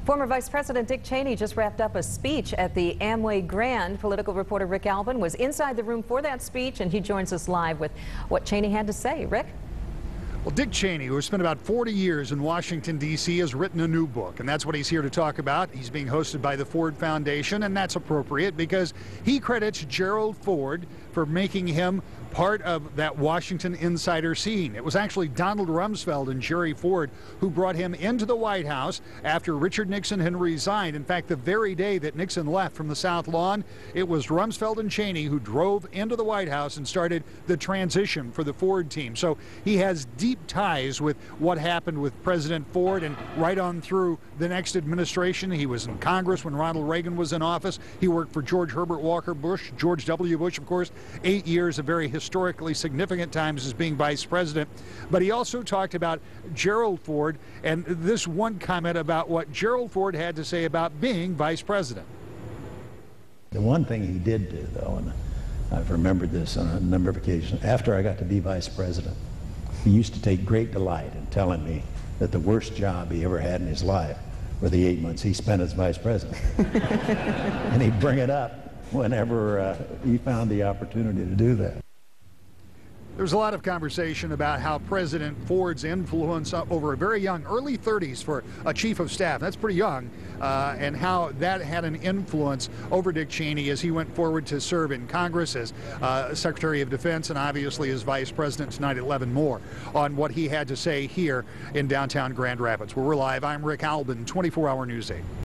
Former Vice President Dick Cheney just wrapped up a speech at the Amway Grand. Political reporter Rick Albin was inside the room for that speech, and he joins us live with what Cheney had to say. Rick? Well, Dick Cheney, who has spent about 40 years in Washington, D.C., has written a new book, and that's what he's here to talk about. He's being hosted by the Ford Foundation, and that's appropriate because he credits Gerald Ford for making him part of that Washington insider scene. It was actually Donald Rumsfeld and Jerry Ford who brought him into the White House after Richard Nixon had resigned. In fact, the very day that Nixon left from the South Lawn, it was Rumsfeld and Cheney who drove into the White House and started the transition for the Ford team. So he has deep ties with what happened with President Ford and right on through the next administration. He was in Congress when Ronald Reagan was in office. He worked for George Herbert Walker Bush, George W. Bush, of course, 8 years of very historically significant times as being vice president. But he also talked about Gerald Ford and this one comment about what Gerald Ford had to say about being vice president. The one thing he did do, though, and I've remembered this on a number of occasions, after I got to be vice president, he used to take great delight in telling me that the worst job he ever had in his life were the 8 months he spent as vice president. And he'd bring it up whenever he found the opportunity to do that. There's a lot of conversation about how President Ford's influence over a very young, early 30s for a chief of staff, that's pretty young, and how that had an influence over Dick Cheney as he went forward to serve in Congress as Secretary of Defense and obviously as Vice President tonight at 11 more on what he had to say here in downtown Grand Rapids. Where we're live, I'm Rick Albin, 24 Hour News 8.